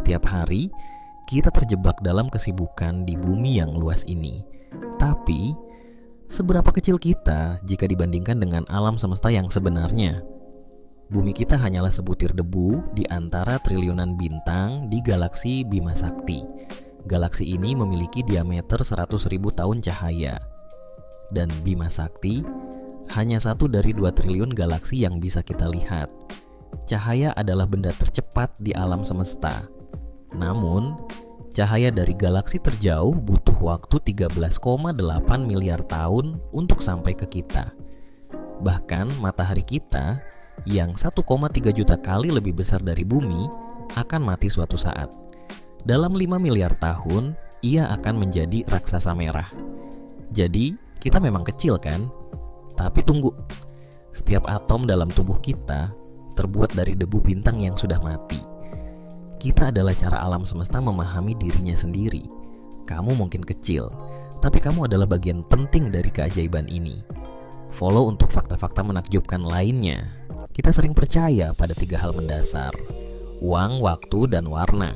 Setiap hari, kita terjebak dalam kesibukan di bumi yang luas ini. Tapi, seberapa kecil kita jika dibandingkan dengan alam semesta yang sebenarnya? Bumi kita hanyalah sebutir debu di antara triliunan bintang di galaksi Bima Sakti. Galaksi ini memiliki diameter 100.000 tahun cahaya. Dan Bima Sakti hanya satu dari 2 triliun galaksi yang bisa kita lihat. Cahaya adalah benda tercepat di alam semesta. Namun, cahaya dari galaksi terjauh butuh waktu 13,8 miliar tahun untuk sampai ke kita. Bahkan matahari kita yang 1,3 juta kali lebih besar dari bumi akan mati suatu saat. Dalam 5 miliar tahun, ia akan menjadi raksasa merah. Jadi, kita memang kecil kan? Tapi tunggu, setiap atom dalam tubuh kita terbuat dari debu bintang yang sudah mati. Kita adalah cara alam semesta memahami dirinya sendiri. Kamu mungkin kecil, tapi kamu adalah bagian penting dari keajaiban ini. Follow untuk fakta-fakta menakjubkan lainnya. Kita sering percaya pada 3 hal mendasar: uang, waktu, dan warna.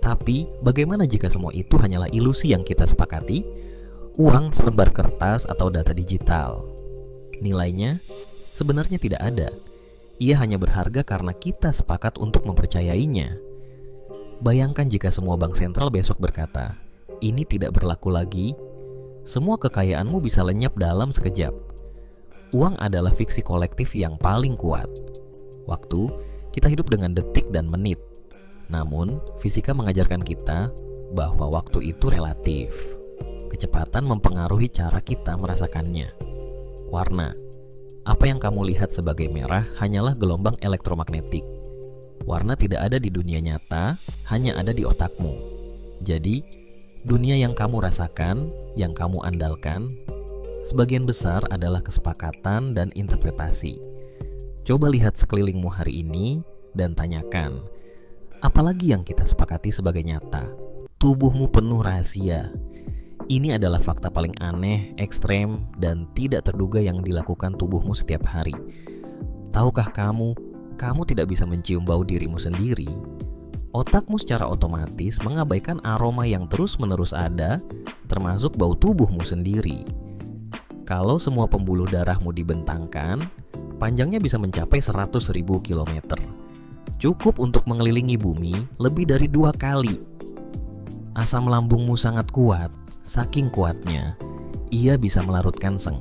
Tapi, bagaimana jika semua itu hanyalah ilusi yang kita sepakati? Uang selembar kertas atau data digital. Nilainya sebenarnya tidak ada. Ia hanya berharga karena kita sepakat untuk mempercayainya. Bayangkan jika semua bank sentral besok berkata, "Ini tidak berlaku lagi." Semua kekayaanmu bisa lenyap dalam sekejap. Uang adalah fiksi kolektif yang paling kuat. Waktu, kita hidup dengan detik dan menit. Namun, fisika mengajarkan kita bahwa waktu itu relatif. Kecepatan mempengaruhi cara kita merasakannya. Warna, apa yang kamu lihat sebagai merah hanyalah gelombang elektromagnetik. Warna tidak ada di dunia nyata, hanya ada di otakmu. Jadi, dunia yang kamu rasakan, yang kamu andalkan, sebagian besar adalah kesepakatan dan interpretasi. Coba lihat sekelilingmu hari ini dan tanyakan, apalagi yang kita sepakati sebagai nyata? Tubuhmu penuh rahasia. Ini adalah fakta paling aneh, ekstrem, dan tidak terduga yang dilakukan tubuhmu setiap hari. Tahukah kamu tidak bisa mencium bau dirimu sendiri? Otakmu secara otomatis mengabaikan aroma yang terus-menerus ada, termasuk bau tubuhmu sendiri. Kalau semua pembuluh darahmu dibentangkan, panjangnya bisa mencapai 100.000 kilometer. Cukup untuk mengelilingi bumi lebih dari 2 kali. Asam lambungmu sangat kuat, saking kuatnya, ia bisa melarutkan seng.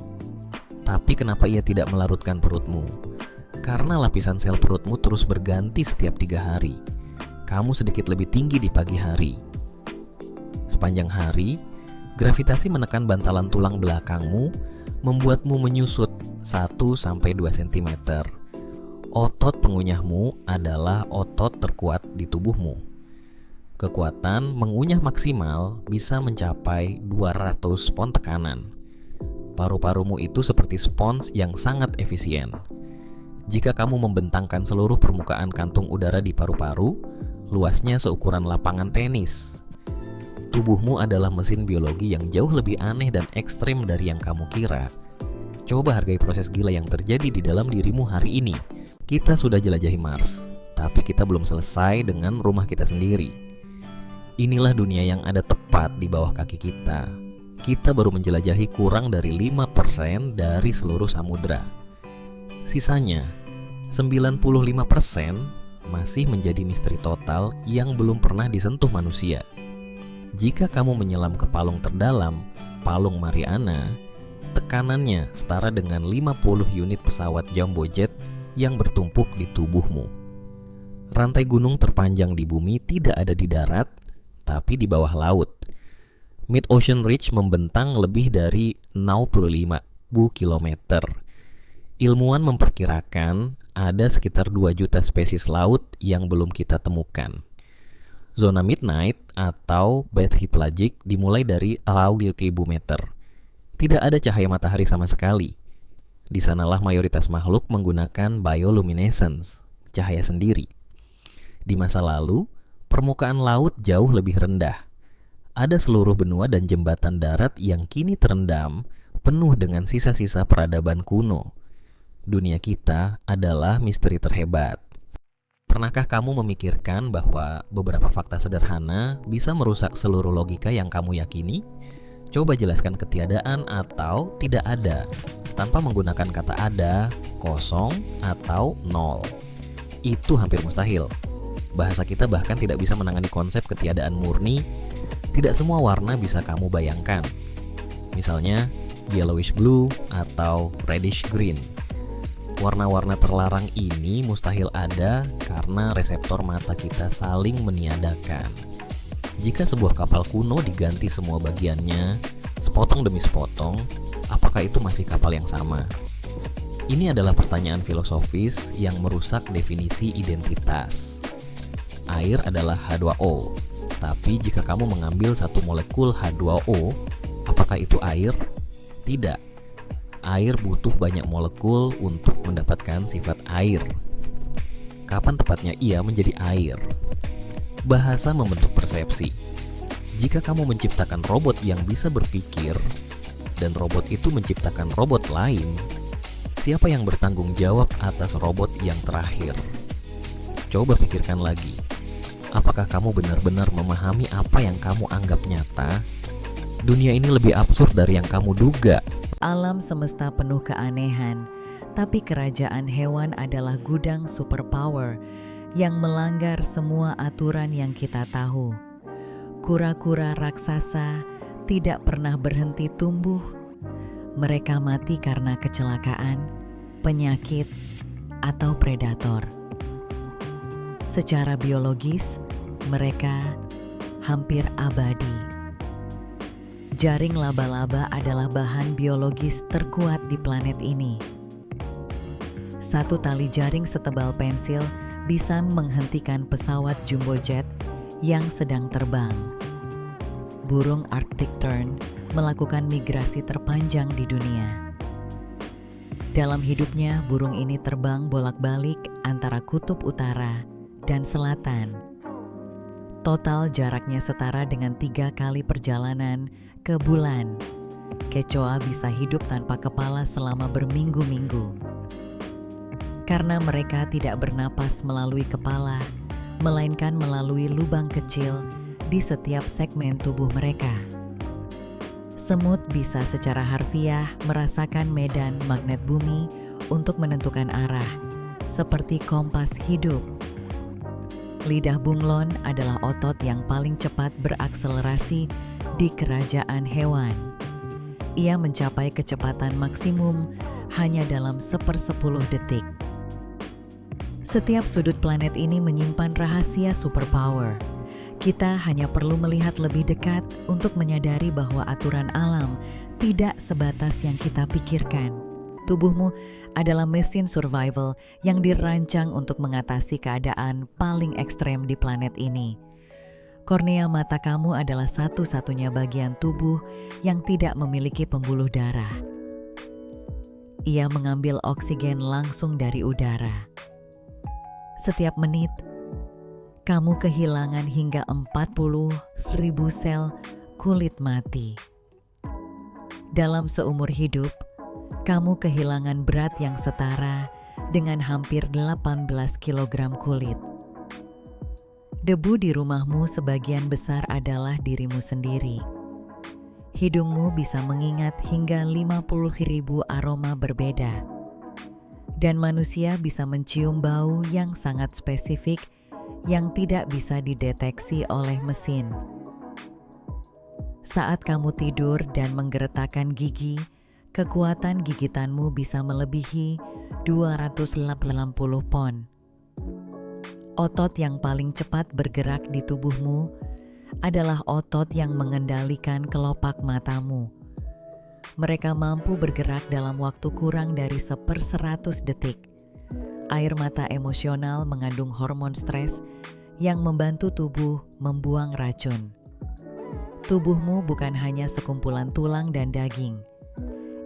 Tapi kenapa ia tidak melarutkan perutmu? Karena lapisan sel perutmu terus berganti setiap 3 hari. Kamu sedikit lebih tinggi di pagi hari. Sepanjang hari, gravitasi menekan bantalan tulang belakangmu, membuatmu menyusut 1-2 cm. Otot pengunyahmu adalah otot terkuat di tubuhmu. Kekuatan mengunyah maksimal bisa mencapai 200 pon tekanan. Paru-parumu itu seperti spons yang sangat efisien. Jika kamu membentangkan seluruh permukaan kantung udara di paru-paru, luasnya seukuran lapangan tenis. Tubuhmu adalah mesin biologi yang jauh lebih aneh dan ekstrem dari yang kamu kira. Coba hargai proses gila yang terjadi di dalam dirimu hari ini. Kita sudah jelajahi Mars, tapi kita belum selesai dengan rumah kita sendiri. Inilah dunia yang ada tepat di bawah kaki kita. Kita baru menjelajahi kurang dari 5% dari seluruh samudra. Sisanya, 95% masih menjadi misteri total yang belum pernah disentuh manusia. Jika kamu menyelam ke palung terdalam, Palung Mariana, tekanannya setara dengan 50 unit pesawat jumbo jet yang bertumpuk di tubuhmu. Rantai gunung terpanjang di bumi tidak ada di darat, tapi di bawah laut. Mid-Ocean Ridge membentang lebih dari 65.000 km. Ilmuwan memperkirakan ada sekitar 2 juta spesies laut yang belum kita temukan. Zona midnight atau bathypelagic dimulai dari 0.000 meter. Tidak ada cahaya matahari sama sekali. Di sanalah mayoritas makhluk menggunakan bioluminescence, cahaya sendiri. Di masa lalu, permukaan laut jauh lebih rendah. Ada seluruh benua dan jembatan darat yang kini terendam, penuh dengan sisa-sisa peradaban kuno. Dunia kita adalah misteri terhebat. Pernahkah kamu memikirkan bahwa beberapa fakta sederhana bisa merusak seluruh logika yang kamu yakini? Coba jelaskan ketiadaan atau tidak ada tanpa menggunakan kata ada, kosong, atau nol. Itu hampir mustahil. Bahasa kita bahkan tidak bisa menangani konsep ketiadaan murni. Tidak semua warna bisa kamu bayangkan. Misalnya, yellowish blue atau reddish green. Warna-warna terlarang ini mustahil ada karena reseptor mata kita saling meniadakan. Jika sebuah kapal kuno diganti semua bagiannya, sepotong demi sepotong, apakah itu masih kapal yang sama? Ini adalah pertanyaan filosofis yang merusak definisi identitas. Air adalah H2O, tapi jika kamu mengambil satu molekul H2O, apakah itu air? Tidak. Air butuh banyak molekul untuk mendapatkan sifat air. Kapan tepatnya ia menjadi air? Bahasa membentuk persepsi. Jika kamu menciptakan robot yang bisa berpikir, dan robot itu menciptakan robot lain, siapa yang bertanggung jawab atas robot yang terakhir? Coba pikirkan lagi. Apakah kamu benar-benar memahami apa yang kamu anggap nyata? Dunia ini lebih absurd dari yang kamu duga. Alam semesta penuh keanehan, tapi kerajaan hewan adalah gudang superpower yang melanggar semua aturan yang kita tahu. Kura-kura raksasa tidak pernah berhenti tumbuh. Mereka mati karena kecelakaan, penyakit, atau predator. Secara biologis, mereka hampir abadi. Jaring laba-laba adalah bahan biologis terkuat di planet ini. Satu tali jaring setebal pensil bisa menghentikan pesawat jumbo jet yang sedang terbang. Burung Arctic Tern melakukan migrasi terpanjang di dunia. Dalam hidupnya, burung ini terbang bolak-balik antara kutub utara dan selatan. Total jaraknya setara dengan 3 kali perjalanan ke bulan. Kecoa bisa hidup tanpa kepala selama berminggu-minggu. Karena mereka tidak bernapas melalui kepala, melainkan melalui lubang kecil di setiap segmen tubuh mereka. Semut bisa secara harfiah merasakan medan magnet bumi untuk menentukan arah, seperti kompas hidup. Lidah bunglon adalah otot yang paling cepat berakselerasi di kerajaan hewan. Ia mencapai kecepatan maksimum hanya dalam 1/10 detik. Setiap sudut planet ini menyimpan rahasia superpower. Kita hanya perlu melihat lebih dekat untuk menyadari bahwa aturan alam tidak sebatas yang kita pikirkan. Tubuhmu adalah mesin survival yang dirancang untuk mengatasi keadaan paling ekstrem di planet ini. Kornea mata kamu adalah satu-satunya bagian tubuh yang tidak memiliki pembuluh darah. Ia mengambil oksigen langsung dari udara. Setiap menit, kamu kehilangan hingga 40.000 sel kulit mati. Dalam seumur hidup, kamu kehilangan berat yang setara dengan hampir 18 kg kulit. Debu di rumahmu sebagian besar adalah dirimu sendiri. Hidungmu bisa mengingat hingga 50.000 aroma berbeda. Dan manusia bisa mencium bau yang sangat spesifik yang tidak bisa dideteksi oleh mesin. Saat kamu tidur dan menggeretakkan gigi, kekuatan gigitanmu bisa melebihi 280 pon. Otot yang paling cepat bergerak di tubuhmu adalah otot yang mengendalikan kelopak matamu. Mereka mampu bergerak dalam waktu kurang dari 1/100 detik. Air mata emosional mengandung hormon stres yang membantu tubuh membuang racun. Tubuhmu bukan hanya sekumpulan tulang dan daging.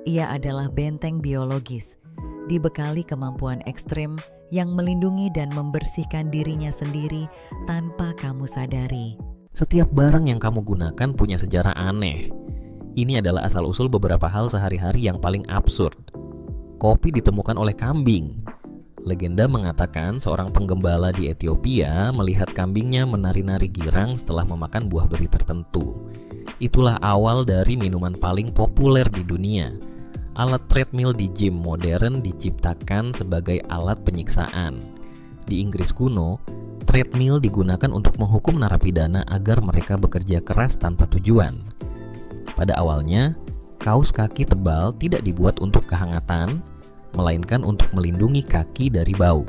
Ia adalah benteng biologis, dibekali kemampuan ekstrem yang melindungi dan membersihkan dirinya sendiri tanpa kamu sadari. Setiap barang yang kamu gunakan punya sejarah aneh. Ini adalah asal-usul beberapa hal sehari-hari yang paling absurd. Kopi ditemukan oleh kambing. Legenda mengatakan seorang penggembala di Ethiopia melihat kambingnya menari-nari girang setelah memakan buah beri tertentu. Itulah awal dari minuman paling populer di dunia. Alat treadmill di gym modern diciptakan sebagai alat penyiksaan. Di Inggris kuno, treadmill digunakan untuk menghukum narapidana agar mereka bekerja keras tanpa tujuan. Pada awalnya, kaos kaki tebal tidak dibuat untuk kehangatan, melainkan untuk melindungi kaki dari bau.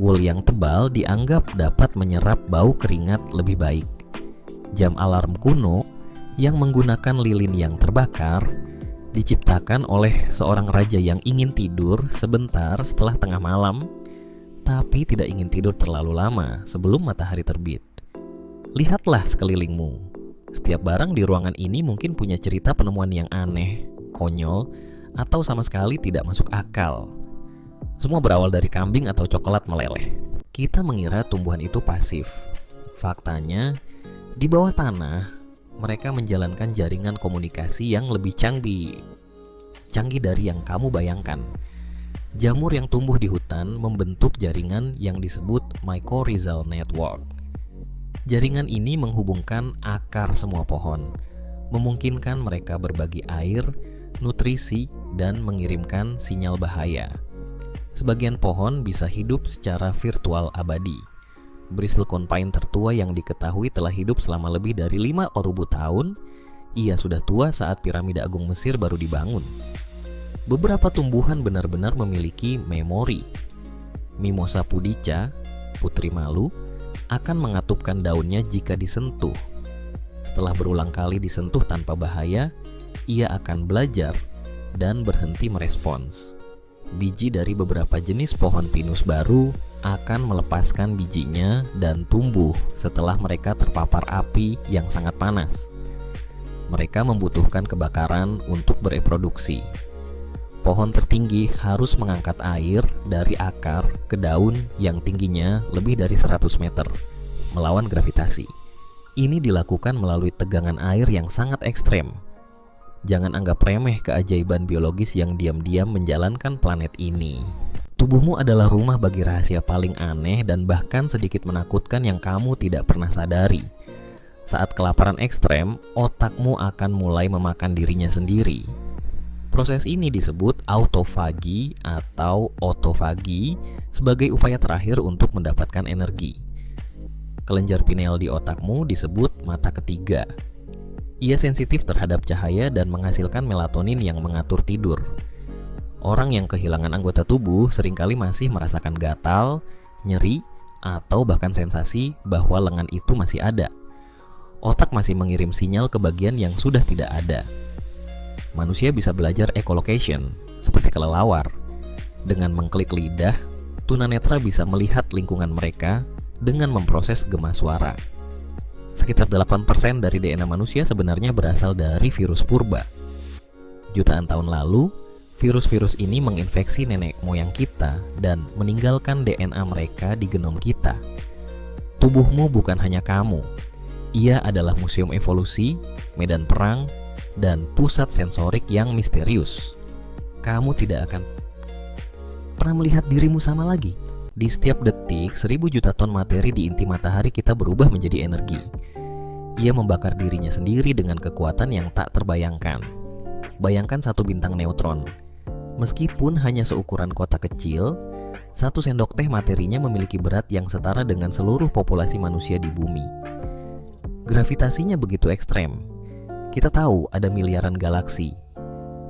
Wool yang tebal dianggap dapat menyerap bau keringat lebih baik. Jam alarm kuno yang menggunakan lilin yang terbakar diciptakan oleh seorang raja yang ingin tidur sebentar setelah tengah malam, tapi tidak ingin tidur terlalu lama sebelum matahari terbit. Lihatlah sekelilingmu. Setiap barang di ruangan ini mungkin punya cerita penemuan yang aneh, konyol, atau sama sekali tidak masuk akal. Semua berawal dari kambing atau coklat meleleh. Kita mengira tumbuhan itu pasif. Faktanya, di bawah tanah, mereka menjalankan jaringan komunikasi yang lebih canggih dari yang kamu bayangkan. Jamur yang tumbuh di hutan membentuk jaringan yang disebut mycorrhizal network. Jaringan ini menghubungkan akar semua pohon, memungkinkan mereka berbagi air, nutrisi, dan mengirimkan sinyal bahaya. Sebagian pohon bisa hidup secara virtual abadi. Bristlecone pine tertua yang diketahui telah hidup selama lebih dari 5.000 tahun. Ia sudah tua saat piramida Agung Mesir baru dibangun. Beberapa tumbuhan benar-benar memiliki memori. Mimosa pudica, putri malu, akan mengatupkan daunnya jika disentuh. Setelah berulang kali disentuh tanpa bahaya, ia akan belajar dan berhenti merespons. Biji dari beberapa jenis pohon pinus baru akan melepaskan bijinya dan tumbuh setelah mereka terpapar api yang sangat panas. Mereka membutuhkan kebakaran untuk bereproduksi. Pohon tertinggi harus mengangkat air dari akar ke daun yang tingginya lebih dari 100 meter, melawan gravitasi. Ini dilakukan melalui tegangan air yang sangat ekstrem. Jangan anggap remeh keajaiban biologis yang diam-diam menjalankan planet ini. Tubuhmu adalah rumah bagi rahasia paling aneh dan bahkan sedikit menakutkan yang kamu tidak pernah sadari. Saat kelaparan ekstrem, otakmu akan mulai memakan dirinya sendiri. Proses ini disebut autofagi atau otofagi sebagai upaya terakhir untuk mendapatkan energi. Kelenjar pineal di otakmu disebut mata ketiga. Ia sensitif terhadap cahaya dan menghasilkan melatonin yang mengatur tidur. Orang yang kehilangan anggota tubuh seringkali masih merasakan gatal, nyeri, atau bahkan sensasi bahwa lengan itu masih ada. Otak masih mengirim sinyal ke bagian yang sudah tidak ada. Manusia bisa belajar echolocation, seperti kelelawar. Dengan mengklik lidah, tunanetra bisa melihat lingkungan mereka dengan memproses gema suara. Sekitar 8% dari DNA manusia sebenarnya berasal dari virus purba. Jutaan tahun lalu, virus-virus ini menginfeksi nenek moyang kita dan meninggalkan DNA mereka di genom kita. Tubuhmu bukan hanya kamu. Ia adalah museum evolusi, medan perang, dan pusat sensorik yang misterius. Kamu tidak akan pernah melihat dirimu sama lagi. Di setiap detik, 1000 juta ton materi di inti matahari kita berubah menjadi energi. Ia membakar dirinya sendiri dengan kekuatan yang tak terbayangkan. Bayangkan satu bintang neutron. Meskipun hanya seukuran kota kecil, 1 sendok teh materinya memiliki berat yang setara dengan seluruh populasi manusia di bumi. Gravitasinya begitu ekstrem. Kita tahu ada miliaran galaksi,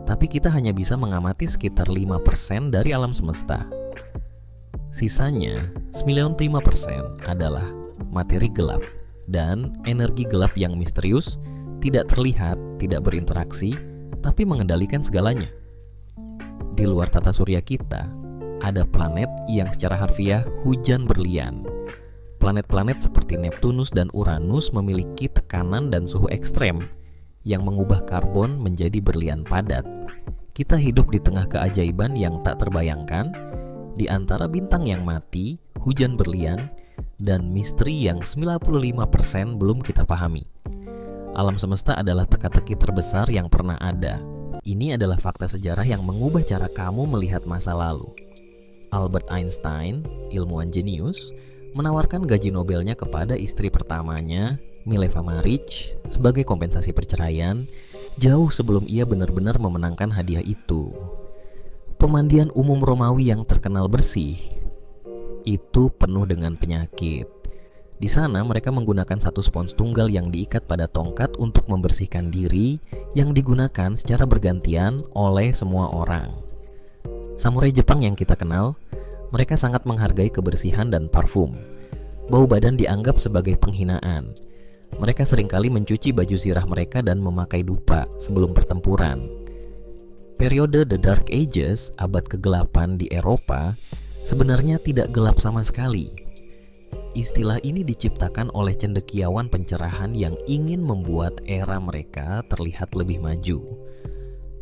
tapi kita hanya bisa mengamati sekitar 5% dari alam semesta. Sisanya, 95% adalah materi gelap dan energi gelap yang misterius, tidak terlihat, tidak berinteraksi, tapi mengendalikan segalanya. Di luar tata surya kita, ada planet yang secara harfiah hujan berlian. Planet-planet seperti Neptunus dan Uranus memiliki tekanan dan suhu ekstrem yang mengubah karbon menjadi berlian padat. Kita hidup di tengah keajaiban yang tak terbayangkan, di antara bintang yang mati, hujan berlian, dan misteri yang 95% belum kita pahami. Alam semesta adalah teka-teki terbesar yang pernah ada. Ini adalah fakta sejarah yang mengubah cara kamu melihat masa lalu. Albert Einstein, ilmuwan jenius, menawarkan gaji Nobelnya kepada istri pertamanya, Mileva Maric, sebagai kompensasi perceraian, jauh sebelum ia benar-benar memenangkan hadiah itu. Pemandian umum Romawi yang terkenal bersih itu penuh dengan penyakit. Di sana mereka menggunakan satu spons tunggal yang diikat pada tongkat untuk membersihkan diri yang digunakan secara bergantian oleh semua orang. Samurai Jepang yang kita kenal, mereka sangat menghargai kebersihan dan parfum. Bau badan dianggap sebagai penghinaan. Mereka seringkali mencuci baju zirah mereka dan memakai dupa sebelum pertempuran. Periode The Dark Ages, abad kegelapan di Eropa, sebenarnya tidak gelap sama sekali. Istilah ini diciptakan oleh cendekiawan pencerahan yang ingin membuat era mereka terlihat lebih maju.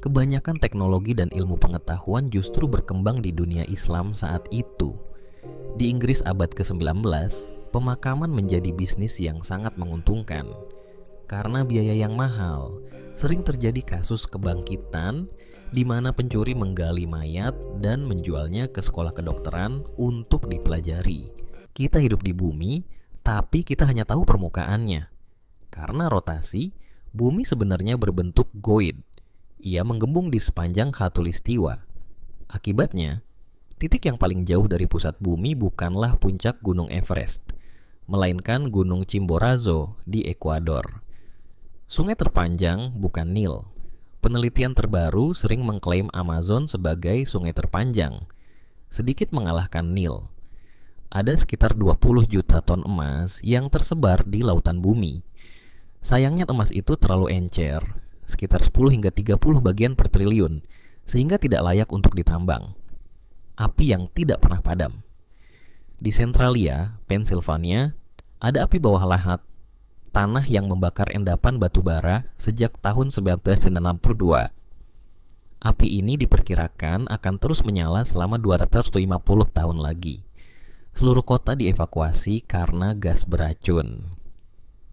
Kebanyakan teknologi dan ilmu pengetahuan justru berkembang di dunia Islam saat itu. Di Inggris abad ke-19, pemakaman menjadi bisnis yang sangat menguntungkan. Karena biaya yang mahal, sering terjadi kasus kebangkitan di mana pencuri menggali mayat dan menjualnya ke sekolah kedokteran untuk dipelajari. Kita hidup di bumi, tapi kita hanya tahu permukaannya. Karena rotasi, bumi sebenarnya berbentuk goid. Ia menggembung di sepanjang khatulistiwa. Akibatnya, titik yang paling jauh dari pusat bumi bukanlah puncak Gunung Everest, melainkan Gunung Chimborazo di Ekuador. Sungai terpanjang bukan Nil. Penelitian terbaru sering mengklaim Amazon sebagai sungai terpanjang, sedikit mengalahkan Nil. Ada sekitar 20 juta ton emas yang tersebar di lautan bumi. Sayangnya emas itu terlalu encer, sekitar 10 hingga 30 bagian per triliun, sehingga tidak layak untuk ditambang. Api yang tidak pernah padam. Di Centralia, Pennsylvania, ada api bawah lahat, tanah yang membakar endapan batu bara sejak tahun 1962. Api ini diperkirakan akan terus menyala selama 250 tahun lagi. Seluruh kota dievakuasi karena gas beracun.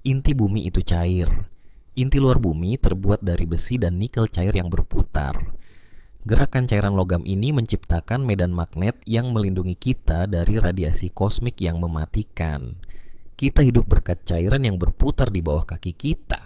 Inti bumi itu cair. Inti luar bumi terbuat dari besi dan nikel cair yang berputar. Gerakan cairan logam ini menciptakan medan magnet yang melindungi kita dari radiasi kosmik yang mematikan. Kita hidup berkat cairan yang berputar di bawah kaki kita.